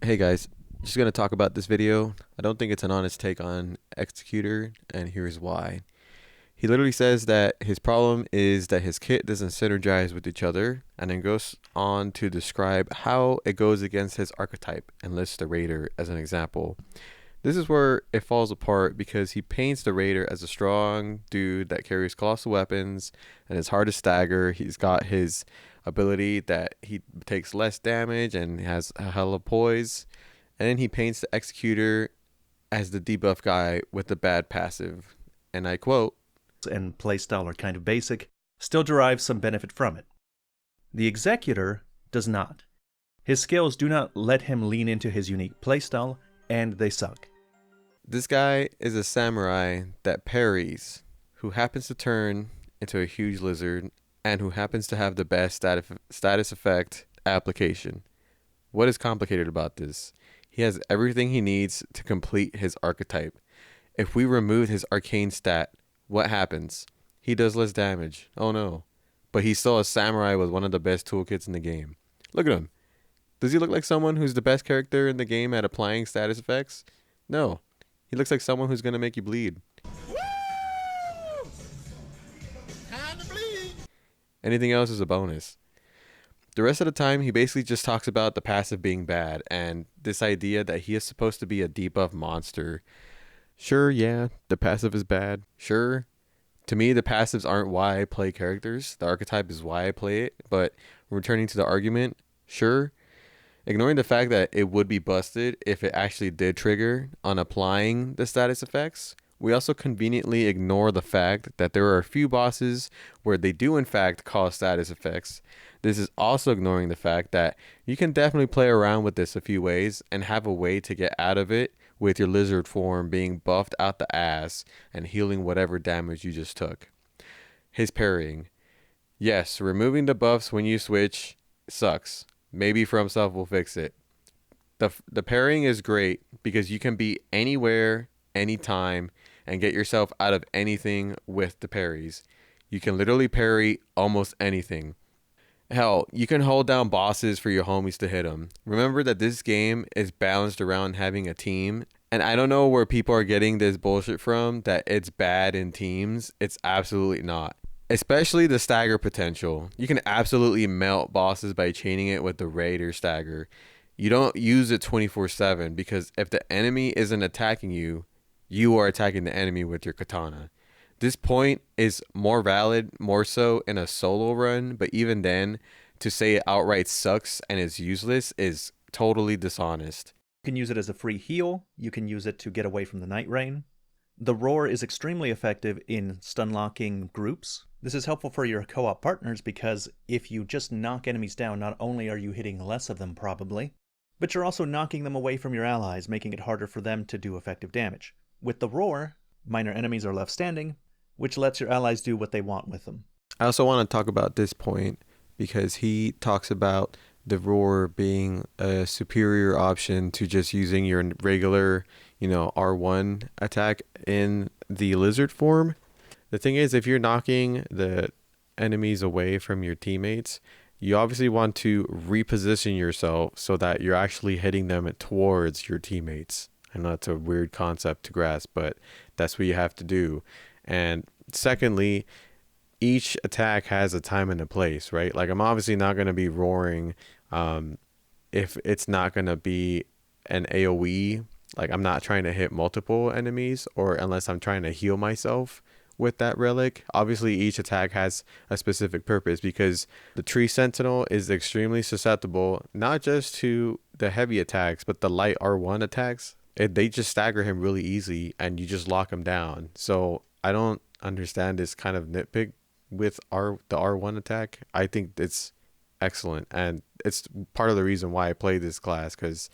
Hey guys, just gonna talk about this video. I don't think it's an honest take on Executor, and here's why. He literally says that his problem is that his kit doesn't synergize with each other, and then goes on to describe how it goes against his archetype and lists the Raider as an example. This is where it falls apart because he paints the Raider as a strong dude that carries colossal weapons and is hard to stagger. He's got his ability that he takes less damage and has a hell of poise. And then he paints the Executor as the debuff guy with the bad passive. And I quote, and playstyle are kind of basic, still derives some benefit from it. The Executor does not. His skills do not let him lean into his unique playstyle, and they suck. this guy is a samurai that parries, who happens to turn into a huge lizard, and who happens to have the best status effect application. What is complicated about this? He has everything he needs to complete his archetype. If we remove his arcane stat, what happens? He does less damage. Oh no. But he's still a samurai with one of the best toolkits in the game. Look at him. Does he look like someone who's the best character in the game at applying status effects? No. He looks like someone who's going to make you bleed. Time to bleed. Anything else is a bonus. The rest of the time, he basically just talks about the passive being bad and this idea that he is supposed to be a debuff monster. Sure, yeah, the passive is bad. Sure. To me, the passives aren't why I play characters. The archetype is why I play it. But returning to the argument, sure. Ignoring the fact that it would be busted if it actually did trigger on applying the status effects, we also conveniently ignore the fact that there are a few bosses where they do in fact cause status effects. This is also ignoring the fact that you can definitely play around with this a few ways and have a way to get out of it with your lizard form being buffed out the ass and healing whatever damage you just took. His parrying. Yes, removing the buffs when you switch sucks. Maybe FromSoft will fix it. The parrying is great because you can be anywhere, anytime, and get yourself out of anything with the parries. You can literally parry almost anything. Hell, you can hold down bosses for your homies to hit them. Remember that this game is balanced around having a team. And I don't know where people are getting this bullshit from, that it's bad in teams. It's absolutely not. Especially the stagger potential. You can absolutely melt bosses by chaining it with the Raider stagger. You don't use it 24/7 because if the enemy isn't attacking you, you are attacking the enemy with your katana. This point is more valid, more so in a solo run, but even then, to say it outright sucks and is useless is totally dishonest. You can use it as a free heal, you can use it to get away from the Night Rain. The Roar is extremely effective in stun locking groups. This is helpful for your co-op partners because if you just knock enemies down, not only are you hitting less of them probably, but you're also knocking them away from your allies, making it harder for them to do effective damage. With the Roar, minor enemies are left standing, which lets your allies do what they want with them. I also want to talk about this point because he talks about the Roar being a superior option to just using your regular, R1 attack in the lizard form. The thing is, if you're knocking the enemies away from your teammates, you obviously want to reposition yourself so that you're actually hitting them towards your teammates. I know that's a weird concept to grasp, but that's what you have to do. And secondly, each attack has a time and a place, right? Like, I'm obviously not going to be roaring if it's not going to be an AoE. Like, I'm not trying to hit multiple enemies, or unless I'm trying to heal myself with that relic. Obviously, each attack has a specific purpose because the Tree Sentinel is extremely susceptible, not just to the heavy attacks, but the light R1 attacks. They just stagger him really easy and you just lock him down. So I don't understand this kind of nitpick with the R1 attack. I think it's excellent, and it's part of the reason why I play this class, because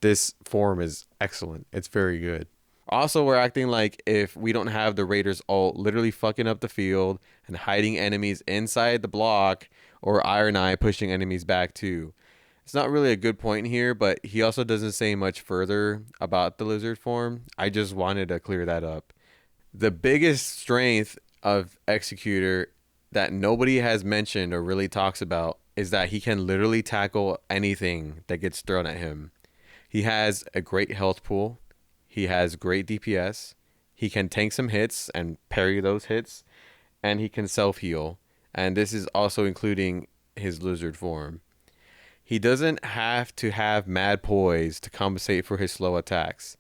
this form is excellent. It's very good. Also, we're acting like if we don't have the Raiders ult literally fucking up the field and hiding enemies inside the block, or Iron Eye pushing enemies back too. It's not really a good point here, but he also doesn't say much further about the lizard form. I just wanted to clear that up. The biggest strength of Executor that nobody has mentioned or really talks about is that he can literally tackle anything that gets thrown at him. He has a great health pool. He has great DPS. He can tank some hits and parry those hits. And he can self heal. And this is also including his lizard form. He doesn't have to have mad poise to compensate for his slow attacks.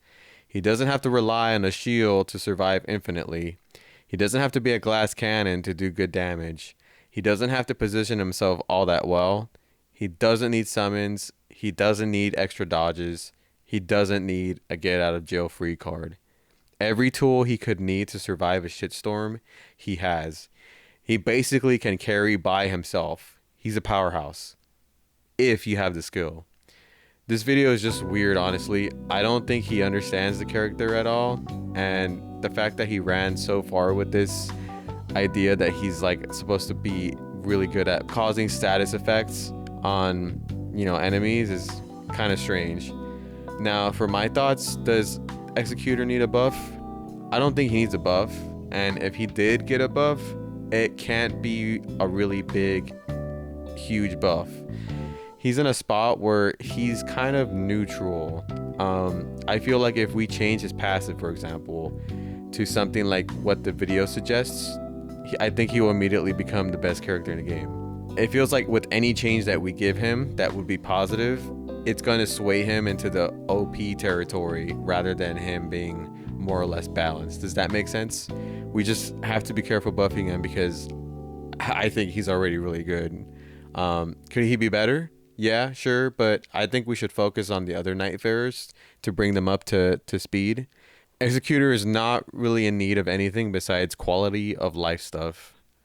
He doesn't have to rely on a shield to survive infinitely. He doesn't have to be a glass cannon to do good damage. He doesn't have to position himself all that well. He doesn't need summons. He doesn't need extra dodges. He doesn't need a get out of jail free card. Every tool he could need to survive a shitstorm, he has. He basically can carry by himself. He's a powerhouse. If you have the skill. This video is just weird, honestly. I don't think he understands the character at all. And the fact that he ran so far with this idea that he's like supposed to be really good at causing status effects on, enemies is kind of strange. Now, for my thoughts, does Executor need a buff? I don't think he needs a buff. And if he did get a buff, it can't be a really big, huge buff. He's in a spot where he's kind of neutral. I feel like if we change his passive, for example, to something like what the video suggests, I think he will immediately become the best character in the game. It feels like with any change that we give him that would be positive, it's going to sway him into the OP territory rather than him being more or less balanced. Does that make sense? We just have to be careful buffing him because I think he's already really good. Could he be better? Yeah, sure, but I think we should focus on the other Nightfarers to bring them up to speed. Executor is not really in need of anything besides quality of life stuff.